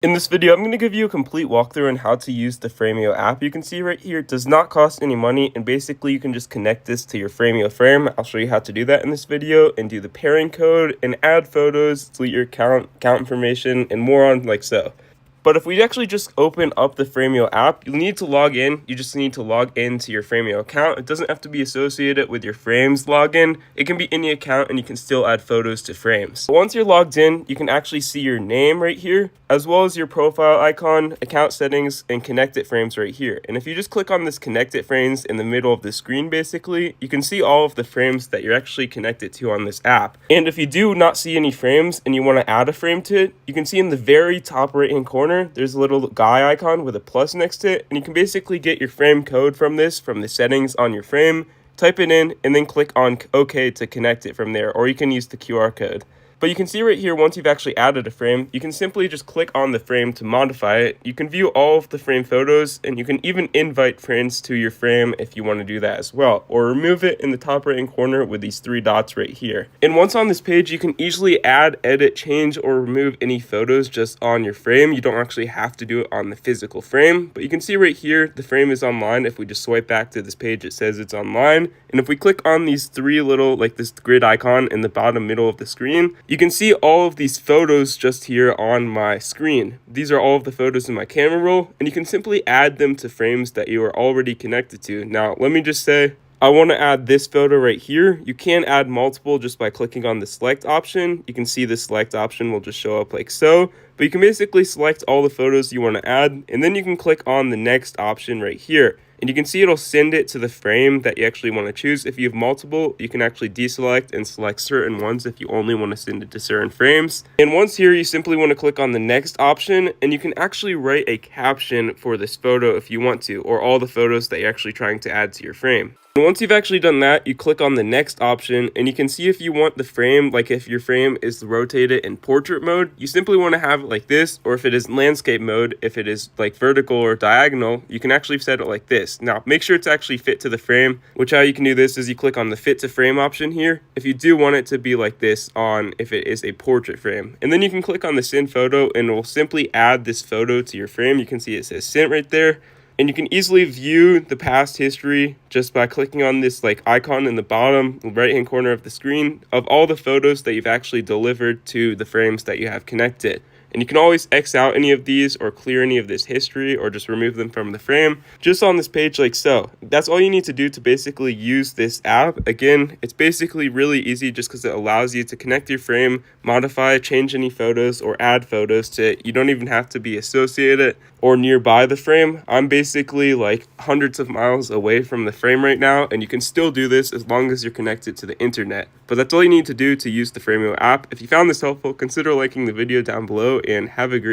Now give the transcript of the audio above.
In this video, I'm going to give you a complete walkthrough on how to use the Frameo app. You can see right here, it does not cost any money, and basically you can just connect this to your Frameo frame. I'll show you how to do that in this video, and do the pairing code, and add photos, delete your account information, and more on like so. But if we actually just open up the Frameo app, you'll need to log in. You just need to log into your Frameo account. It doesn't have to be associated with your frames login. It can be any account and you can still add photos to frames. But once you're logged in, you can actually see your name right here, as well as your profile icon, account settings, and connected frames right here. And if you just click on this connected frames in the middle of the screen, basically, you can see all of the frames that you're actually connected to on this app. And if you do not see any frames and you want to add a frame to it, you can see in the very top right hand corner, there's a little guy icon with a plus next to it, and you can basically get your frame code from the settings on your frame, type it in, and then click on OK to connect it from there, or you can use the QR code. But you can see right here, once you've actually added a frame, you can simply just click on the frame to modify it. You can view all of the frame photos, and you can even invite friends to your frame if you want to do that as well, or remove it in the top right hand corner with these three dots right here. And once on this page, you can easily add, edit, change, or remove any photos just on your frame. You don't actually have to do it on the physical frame, but you can see right here, the frame is online. If we just swipe back to this page, it says it's online. And if we click on these three little, like this grid icon in the bottom middle of the screen, you can see all of these photos just here on my screen. These are all of the photos in my camera roll, and you can simply add them to frames that you are already connected to. Now, let me just say, I want to add this photo right here. You can add multiple just by clicking on the select option. You can see the select option will just show up like so, but you can basically select all the photos you want to add, and then you can click on the next option right here. And you can see it'll send it to the frame that you actually want to choose. If you have multiple, you can actually deselect and select certain ones if you only want to send it to certain frames. And once here, you simply want to click on the next option, and you can actually write a caption for this photo if you want to, or all the photos that you're actually trying to add to your frame. And once you've actually done that, you click on the next option, and you can see if you want the frame, like if your frame is rotated in portrait mode, you simply want to have it like this, or if it is landscape mode, if it is like vertical or diagonal, you can actually set it like this. Now, make sure it's actually fit to the frame, which how you can do this is you click on the fit to frame option here, if you do want it to be like this on if it is a portrait frame. And then you can click on the send photo, and it will simply add this photo to your frame. You can see it says sent right there. And you can easily view the past history just by clicking on this like icon in the bottom right hand corner of the screen of all the photos that you've actually delivered to the frames that you have connected. And you can always X out any of these or clear any of this history or just remove them from the frame just on this page like so. That's all you need to do to basically use this app. Again, it's basically really easy just because it allows you to connect your frame, modify, change any photos, or add photos to it. You don't even have to be associated or nearby the frame. I'm basically like hundreds of miles away from the frame right now, and you can still do this as long as you're connected to the internet. But that's all you need to do to use the Frameo app. If you found this helpful, consider liking the video down below, and have a great